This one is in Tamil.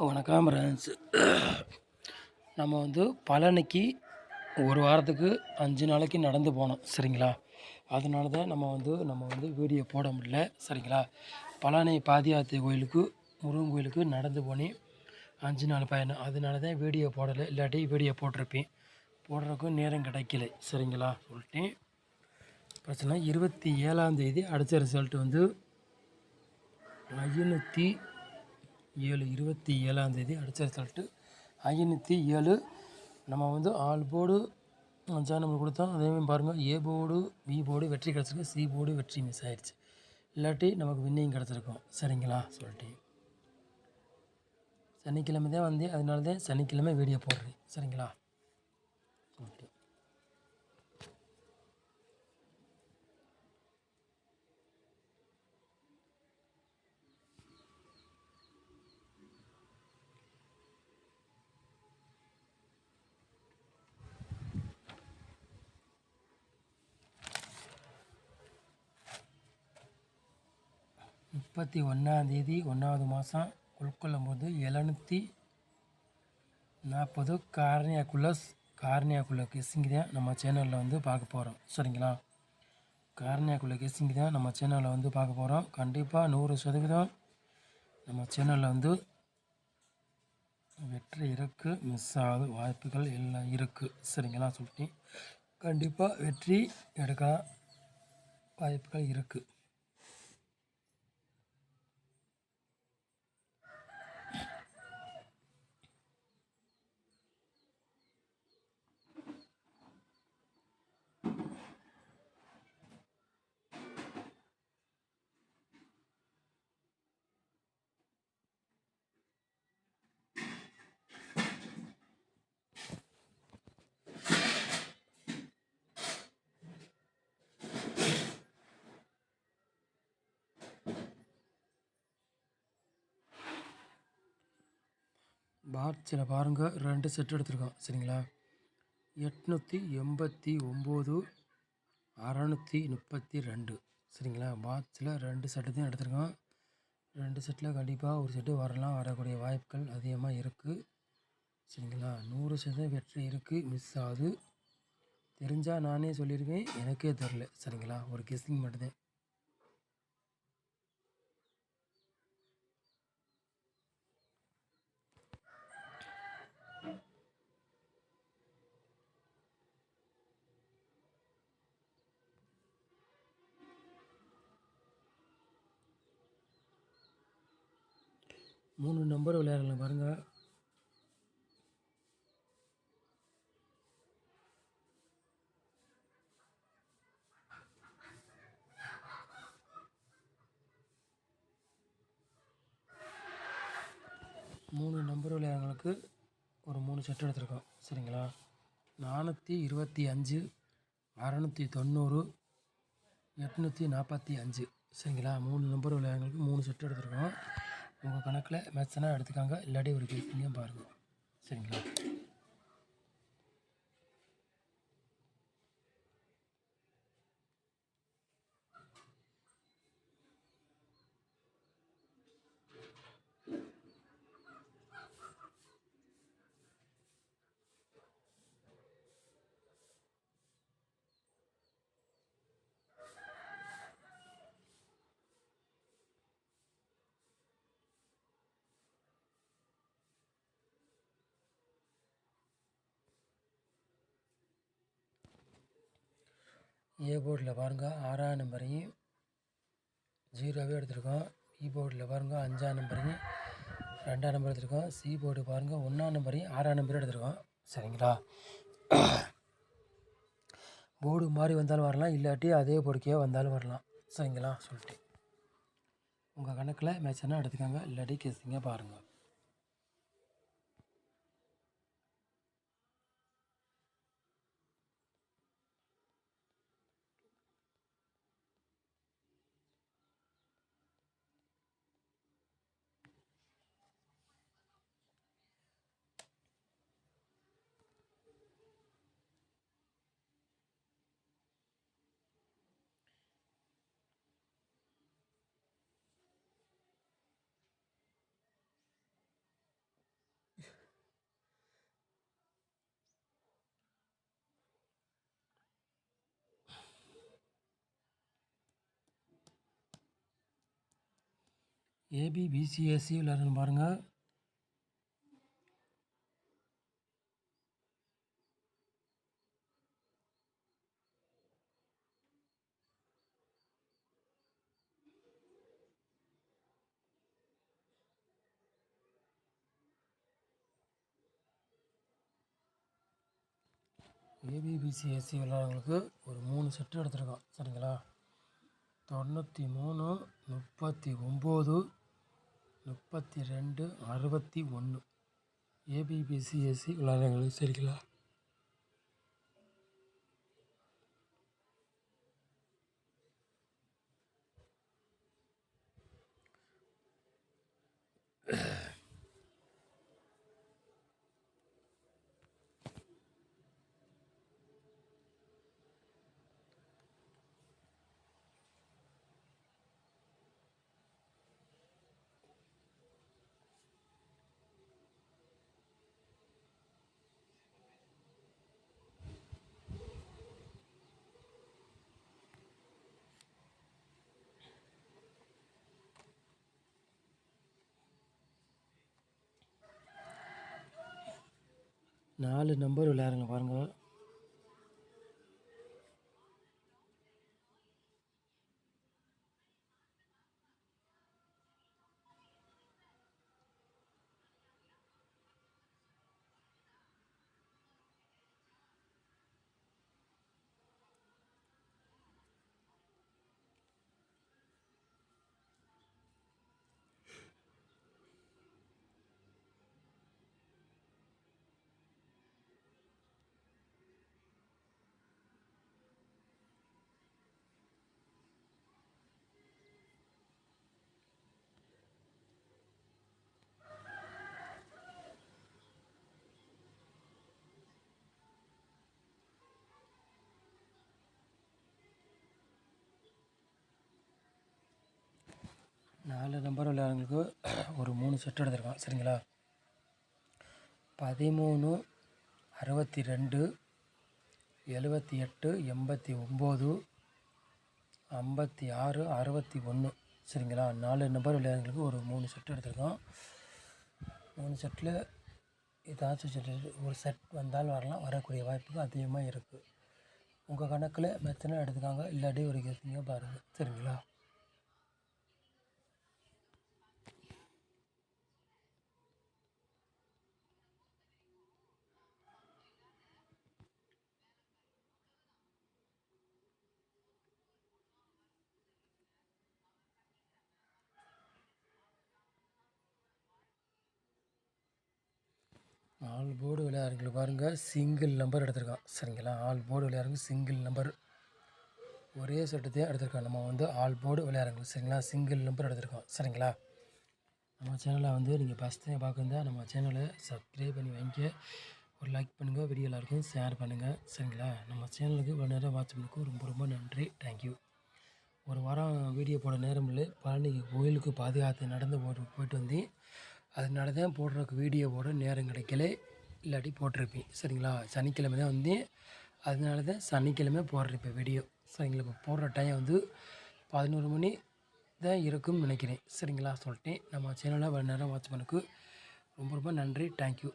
வணக்கம் ஃப்ரெண்ட்ஸ். நம்ம பழனிக்கு ஒரு வாரத்துக்கு 5 நாளைக்கு நடந்து போனோம் சரிங்களா. அதனால தான் நம்ம வீடியோ போட முடியல சரிங்களா. பழனி பாதியாத்தி கோயிலுக்கு முருகன் கோயிலுக்கு நடந்து போனேன் 5 நாள் பயணம். அதனால தான் வீடியோ போடலை, இல்லாட்டி வீடியோ போட்டிருப்பேன். போடுறதுக்கும் நேரம் கிடைக்கல சரிங்களா சொல்லிட்டேன். பிரச்சனை 27ஆந்தேதி அடித்த ரிசல்ட் 507. 27ஆந்தேதி அடித்த ரிசல்ட்டு 507. நம்ம ஆல் போர்டு 5 நம்பர் கொடுத்தோம். அதேமாதிரி பாருங்கள், ஏ போர்டு பி போர்டு வெற்றி கிடச்சிருக்கு, சி போர்டு வெற்றி மிஸ் ஆகிடுச்சு. இல்லாட்டி நமக்கு வின்னிங் கிடச்சிருக்கும் சரிங்களா சொல்லிட்டு. சனிக்கிழமை தான் அதனால தான் சனிக்கிழமை வீடியோ போடுறேன் சரிங்களா சொல்லிட்டு. 31ஆந்தேதி 1வது மாதம் உள்கொள்ளும்போது 740 கார்னியாக்குள்ள கெஸ்ஸிங் தான் நம்ம சேனலில் பார்க்க போகிறோம் சரிங்களா. கார்னியாக்குள்ள கெஸ்ஸிங் தான் நம்ம சேனலில் பார்க்க போகிறோம். கண்டிப்பாக 100% நம்ம சேனலில் வெற்றி இருக்குது, மிஸ் ஆகாத வாய்ப்புகள் எல்லாம் இருக்குது சரிங்களா சொல்லிட்டு. கண்டிப்பாக வெற்றி எடுக்க வாய்ப்புகள் இருக்குது. பாக்ஸில் பாருங்கள், 2 செட் எடுத்துருக்கோம் சரிங்களா. 889 632 சரிங்களா. பாக்ஸில் 2 செட்டு தான் எடுத்துருக்கோம். 2 செட்டில் கண்டிப்பாக ஒரு செட்டு வரக்கூடிய வாய்ப்புகள் அதிகமாக இருக்குது சரிங்களா. 100% வெற்றி இருக்குது, மிஸ் ஆகுது. தெரிஞ்சால் நானே சொல்லிடுவேன், எனக்கே தெரில சரிங்களா. ஒரு கெஸ்ஸிங் மட்டும்தான். மூணு நம்பர் விளையாடலாம் பாருங்கள். மூணு நம்பர் விளையாடுறவங்களுக்கு ஒரு 3 செட் எடுத்துருக்கோம் சரிங்களா. 425 690 845 சரிங்களா. 3 நம்பர் விளையாடுறவங்களுக்கு 3 செட் எடுத்துருக்கோம். உங்கள் கணக்கில் மேட்ச்னா எடுத்துக்காங்க, இல்லாட்டி ஒரு கேட்குங்க பாருங்கள் சரிங்களா. ஏ போர்டில் பாருங்கள் 6ஆம் நம்பரையும் 0வே எடுத்துருக்கோம். பி போர்டில் பாருங்கள் 5ஆம் நம்பரையும் 2ஆம் நம்பர் எடுத்துருக்கோம். சி போர்டு பாருங்கள் 1ஆம் நம்பரையும் 6ஆம் நம்பரும் எடுத்துருக்கோம் சரிங்களா. போர்டு மாதிரி வந்தாலும் வரலாம், இல்லாட்டி அதே போர்டுக்கே வந்தாலும் வரலாம் சரிங்களா சொல்லிட்டு. உங்கள் கணக்கில் மேட்ச்னா எடுத்துக்காங்க, இல்லாட்டி கெஸ்ஸிங்க பாருங்கள். ஏபிபிசிஎஸ்சி விளையாடுன்னு பாருங்கள். ஏபிபிசிஎஸ்சி விளையாடுறவங்களுக்கு ஒரு 3 செட்டு எடுத்துருக்கோம் சரிங்களா. 93, 39, 32, 61 ஏபிபிசிஎஸ்சி விளையாடுறவங்களுக்கு சரிங்களா. நாலு நம்பர் விளையாடுங்க பாருங்கள். நாலு நம்பர் விளையாடுறவங்களுக்கு ஒரு 3 செட்டு எடுத்துருக்கோம் சரிங்களா. 13, 62, 78, 89, 56, 61 சரிங்களா. 4 நம்பர் விளையாடுறவங்களுக்கு ஒரு 3 செட்டு எடுத்துருக்கோம். 3 செட்டில் ஏதாச்சும் செட்டு ஒரு செட் வந்தாலும் வரலாம், வரக்கூடிய வாய்ப்புகள் அதிகமாக இருக்குது. உங்கள் கணக்கில் மெத்தனை எடுத்துக்காங்க, இல்லாட்டி ஒரு கெஸ்ஸிங்க பாருங்கள் சரிங்களா. ஆல் போர்டு விளையாடுறவங்களுக்கு பாருங்கள், சிங்கிள் நம்பர் எடுத்திருக்கான் சரிங்களா. ஆல் போர்டு விளையாடுறவங்க சிங்கிள் நம்பர் ஒரே செட்டு தான் எடுத்திருக்கோம். நம்ம வந்து ஆல் போர்டு விளையாடுறவங்க சரிங்களா, சிங்கிள் நம்பர் எடுத்திருக்கோம் சரிங்களா. நம்ம சேனலை வந்து நீங்கள் ஃபஸ்ட் டைம் பார்க்குறதா நம்ம சேனலை சப்ஸ்கிரைப் பண்ணி வாங்கிக்க, ஒரு லைக் பண்ணுங்கள், வீடியோ எல்லாருக்கும் ஷேர் பண்ணுங்கள் சரிங்களா. நம்ம சேனலுக்கு இவ்வளோ நேரம் வாட்ச் பண்ணதுக்கு ரொம்ப ரொம்ப நன்றி, தேங்க்யூ. ஒரு வாரம் வீடியோ போட நேரம் இல்லை, பழனி கோயிலுக்கு பாதுகாத்து நடந்து போயிட்டு வந்தேன். அதனால தான் போடுறதுக்கு வீடியோவோட நேரம் கிடைக்கல, இல்லாட்டி போட்டிருப்பேன் சரிங்களா. சனிக்கிழமை தான் வந்தேன், அதனால தான் சனிக்கிழமை போடுறேன் வீடியோ சரிங்களா. இப்போ போடுற டைம் வந்து 11 மணி தான் இருக்கும்னு நினைக்கிறேன் சரிங்களா. சொல்லிட்டேன். நம்ம சேனலை இவ்வளோ நேரம் வாட்ச் பண்ணதுக்கு ரொம்ப ரொம்ப நன்றி, தேங்க்யூ.